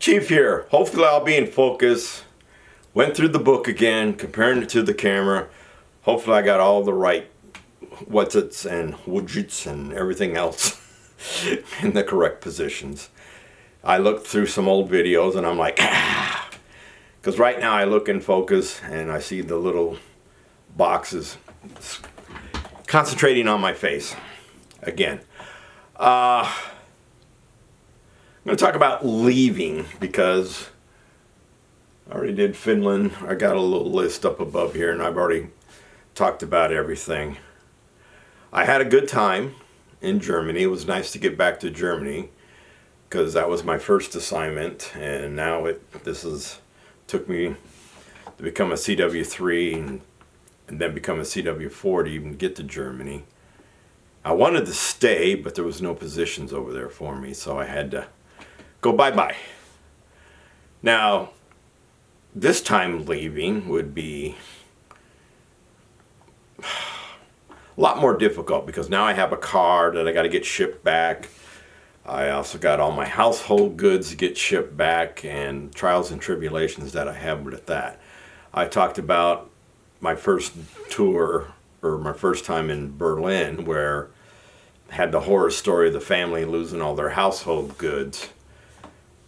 Chief here. Hopefully I'll be in focus. Went through the book again, comparing it to the camera. Hopefully I got all the right what's-its and widgets and everything else in the correct positions. I looked through some old videos and I'm like, because right now I look in focus and I see the little boxes concentrating on my face. Again. I'm going to talk about leaving because I already did Finland. I got a little list up above here and I've already talked about everything. I had a good time in Germany. It was nice to get back to Germany because that was my first assignment, and now took me to become a CW3 and then become a CW4 to even get to Germany. I wanted to stay, but there was no positions over there for me, so I had to go bye-bye. Now, this time leaving would be a lot more difficult because now I have a car that I got to get shipped back. I also got all my household goods to get shipped back and trials and tribulations that I have with that. I talked about my first tour, or my first time in Berlin, where I had the horror story of the family losing all their household goods.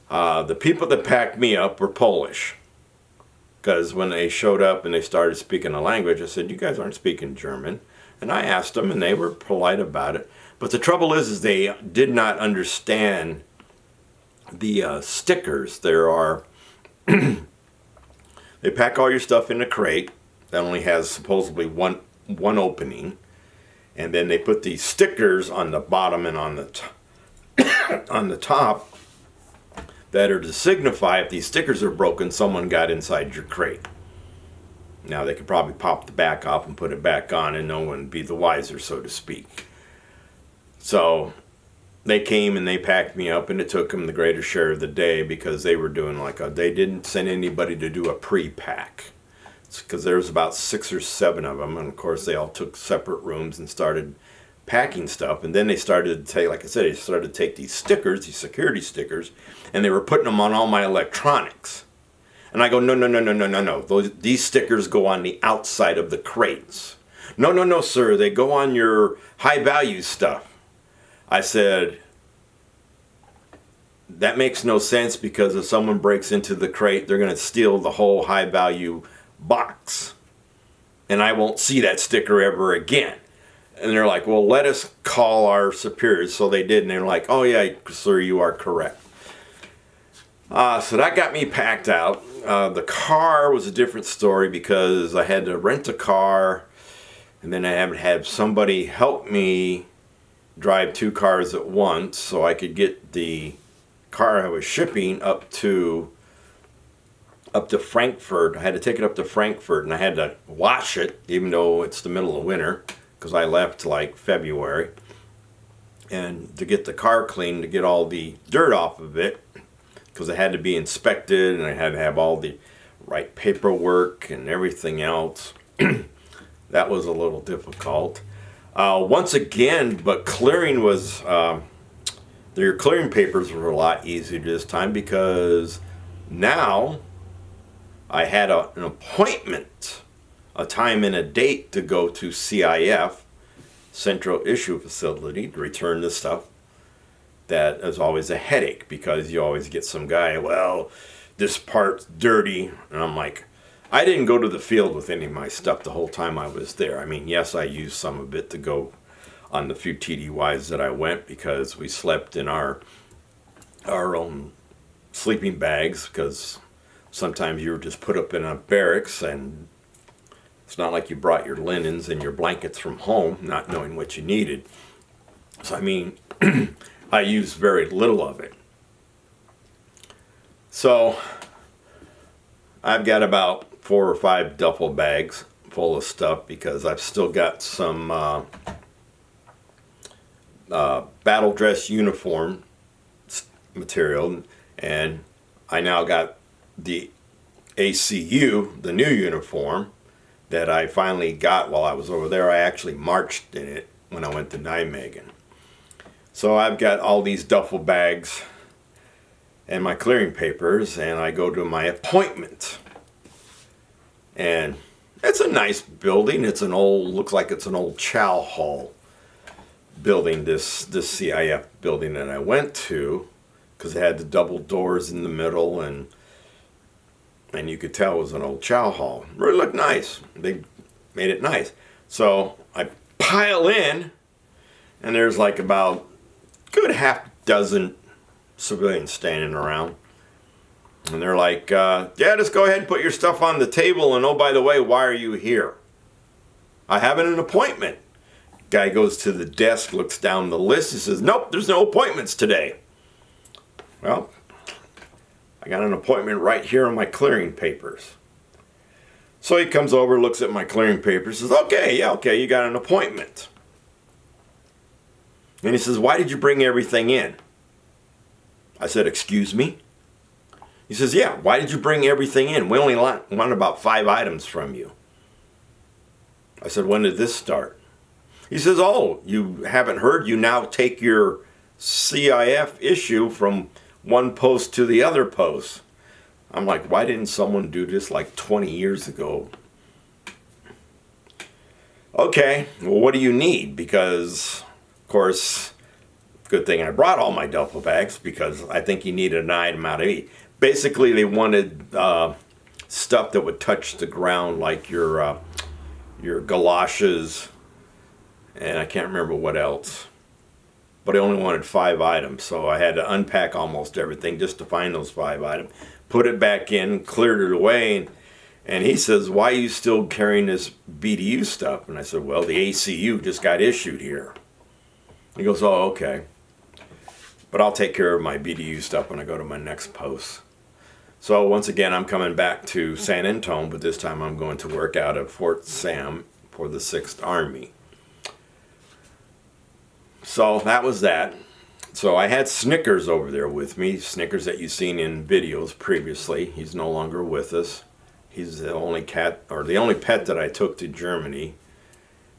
The people that packed me up were Polish. Because when they showed up and they started speaking a language, I said, "You guys aren't speaking German." And I asked them, and they were polite about it. But the trouble is they did not understand the stickers. There are, they pack all your stuff in a crate that only has supposedly one opening, and then they put these stickers on the bottom and on the on the top that are to signify if these stickers are broken, someone got inside your crate. Now they could probably pop the back off and put it back on and no one would be the wiser, so to speak. So they came and they packed me up, and it took them the greater share of the day because they were doing they didn't send anybody to do a pre-pack. It's because there was about 6 or 7 of them, and of course they all took separate rooms and started packing stuff. And then they started to take, like I said, they started to take these stickers, these security stickers, and they were putting them on all my electronics. And I go, no. These stickers go on the outside of the crates. No, sir, they go on your high value stuff. I said, that makes no sense, because if someone breaks into the crate, they're going to steal the whole high value box. And I won't see that sticker ever again. And they're like, well, let us call our superiors. So they did, and they're like, oh yeah, sir, you are correct. So that got me packed out. The car was a different story because I had to rent a car, and then I had to have somebody help me drive 2 cars at once so I could get the car I was shipping up to Frankfurt. I had to take it up to Frankfurt, and I had to wash it, even though it's the middle of winter, because I left like February, and to get the car clean, to get all the dirt off of it, because it had to be inspected and I had to have all the right paperwork and everything else. That was a little difficult. Once again, but clearing was, their clearing papers were a lot easier this time, because now I had an appointment, a time and a date to go to CIF, Central Issue Facility, to return the stuff. That is always a headache, because you always get some guy, well, this part's dirty. And I'm like, I didn't go to the field with any of my stuff the whole time I was there. I mean, yes, I used some of it to go on the few TDYs that I went, because we slept in our own sleeping bags, because sometimes you were just put up in a barracks, and it's not like you brought your linens and your blankets from home, not knowing what you needed. So, I mean, I used very little of it. So I've got about 4 or 5 duffel bags full of stuff, because I've still got some battle dress uniform material, and I now got the ACU, the new uniform that I finally got while I was over there. I actually marched in it when I went to Nijmegen. So I've got all these duffel bags and my clearing papers, and I go to my appointment. And it's a nice building. It's an old, looks like it's an old chow hall building, this CIF building that I went to, because it had the double doors in the middle, and you could tell it was an old chow hall. It really looked nice. They made it nice. So I pile in, and there's like about a good half dozen civilians standing around. And they're like, yeah, just go ahead and put your stuff on the table, and oh, by the way, why are you here? I have an appointment. Guy goes to the desk, looks down the list, and says, nope, there's no appointments today. Well, I got an appointment right here on my clearing papers. So he comes over, looks at my clearing papers, says, okay, yeah, okay, you got an appointment. And he says, why did you bring everything in? I said, excuse me? He says, yeah, why did you bring everything in? We only want about 5 items from you. I said, when did this start? He says, oh, you haven't heard? You now take your CIF issue from one post to the other post. I'm like, why didn't someone do this like 20 years ago? Okay, well, what do you need? Because, of course, good thing I brought all my duffel bags, because I think you needed an item out of each. Basically, they wanted stuff that would touch the ground, like your galoshes, and I can't remember what else. But I only wanted 5 items, so I had to unpack almost everything just to find those 5 items. Put it back in, cleared it away, and he says, why are you still carrying this BDU stuff? And I said, well, the ACU just got issued here. He goes, oh, okay. But I'll take care of my BDU stuff when I go to my next post. So once again, I'm coming back to San Antone, but this time I'm going to work out of Fort Sam for the 6th Army. So that was that. So I had Snickers over there with me, Snickers that you've seen in videos previously. He's no longer with us. He's the only cat, or the only pet that I took to Germany.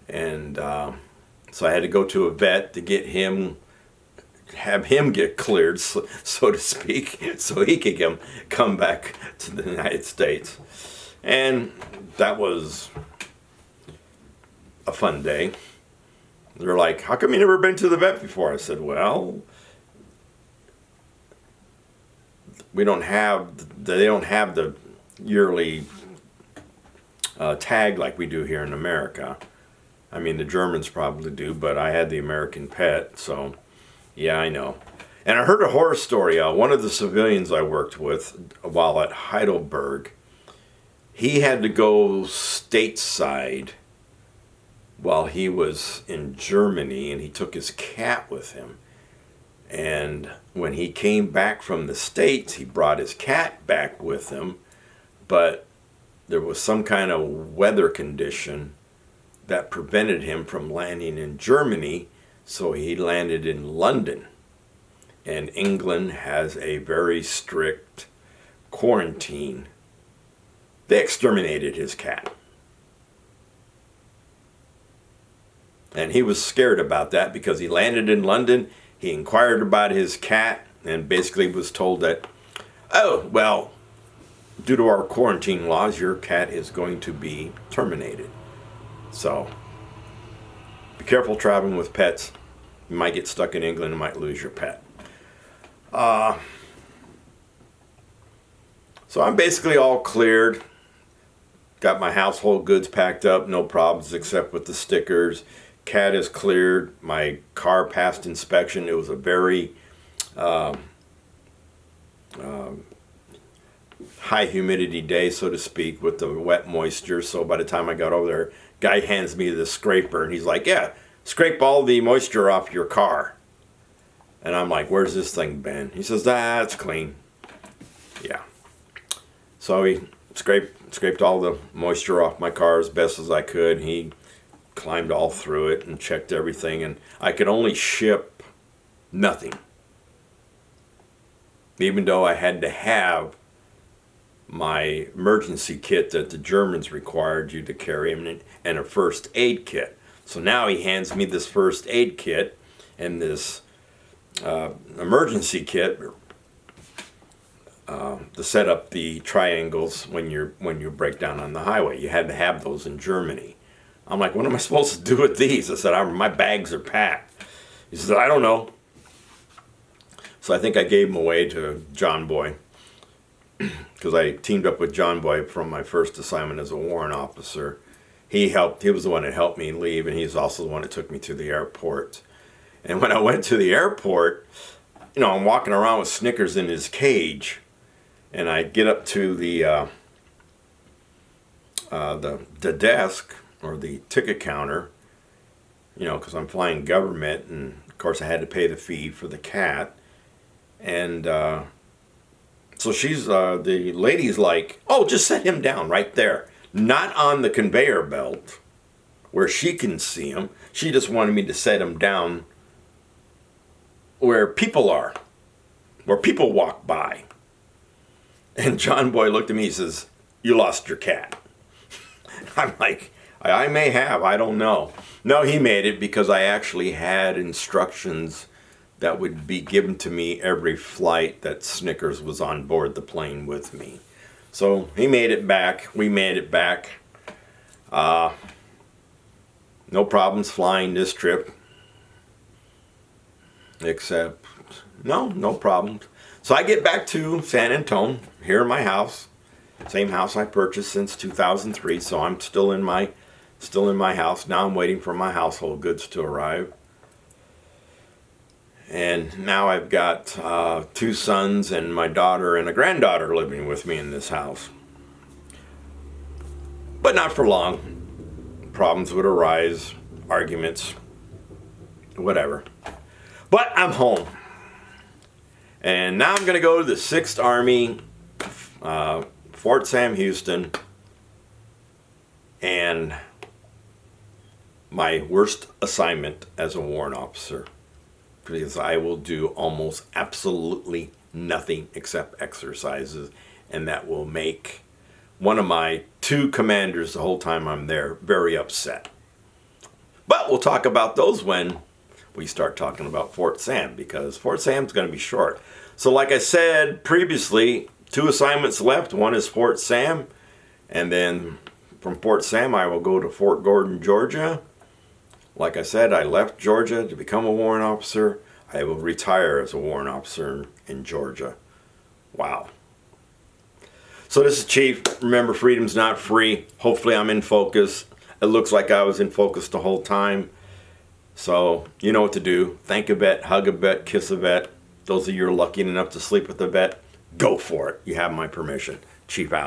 And so I had to go to a vet to get him, have him get cleared, so to speak, so he could come back to the United States. And that was a fun day. They're like, how come you never been to the vet before? I said, well, they don't have the yearly tag like we do here in America. I mean, the Germans probably do, but I had the American pet, so yeah, I know. And I heard a horror story. One of the civilians I worked with while at Heidelberg, he had to go stateside while he was in Germany, and he took his cat with him. And when he came back from the States, he brought his cat back with him, but there was some kind of weather condition that prevented him from landing in Germany, so he landed in London. And England has a very strict quarantine. They exterminated his cat. And he was scared about that because he landed in London, he inquired about his cat, and basically was told that, oh, well, due to our quarantine laws, your cat is going to be terminated. So, be careful traveling with pets. You might get stuck in England and might lose your pet. So I'm basically all cleared. Got my household goods packed up, no problems except with the stickers. Cat is cleared. My car passed inspection. It was a very high humidity day, so to speak, with the wet moisture. So by the time I got over there, guy hands me the scraper, and he's like, yeah, scrape all the moisture off your car. And I'm like, where's this thing been? He says, it's clean. Yeah. So he scraped all the moisture off my car as best as I could. He climbed all through it and checked everything, and I could only ship nothing, even though I had to have my emergency kit that the Germans required you to carry, and a first aid kit. So now he hands me this first aid kit and this emergency kit, to set up the triangles when you break down on the highway. You had to have those in Germany. I'm like, what am I supposed to do with these? I said, my bags are packed. He said, I don't know. So I think I gave them away to John Boy, because I teamed up with John Boy from my first assignment as a warrant officer. He was the one that helped me leave, and he's also the one that took me to the airport. And when I went to the airport, I'm walking around with Snickers in his cage, and I get up to the desk, or the ticket counter, because I'm flying government, and of course I had to pay the fee for the cat. And so the lady's like, oh, just set him down right there. Not on the conveyor belt where she can see him. She just wanted me to set him down where people are, where people walk by. And John Boy looked at me, he says, you lost your cat. I'm like, I may have, I don't know. No, he made it, because I actually had instructions that would be given to me every flight that Snickers was on board the plane with me. So he made it back. We made it back. No problems flying this trip. Except, no problems. So I get back to San Antonio, here in my house. Same house I purchased since 2003, so I'm still in my house. Now I'm waiting for my household goods to arrive. And now I've got 2 sons and my daughter and a granddaughter living with me in this house. But not for long. Problems would arise, arguments, whatever. But I'm home. And now I'm going to go to the 6th Army, Fort Sam Houston, and my worst assignment as a warrant officer, because I will do almost absolutely nothing except exercises, and that will make one of my 2 commanders the whole time I'm there very upset. But we'll talk about those when we start talking about Fort Sam, because Fort Sam's going to be short. So like I said previously, 2 assignments left. One is Fort Sam, and then from Fort Sam I will go to Fort Gordon, Georgia. Like I said, I left Georgia to become a warrant officer. I will retire as a warrant officer in Georgia. Wow. So this is Chief. Remember, freedom's not free. Hopefully I'm in focus. It looks like I was in focus the whole time. So you know what to do. Thank a vet, hug a vet, kiss a vet. Those of you who are lucky enough to sleep with a vet, go for it. You have my permission. Chief out.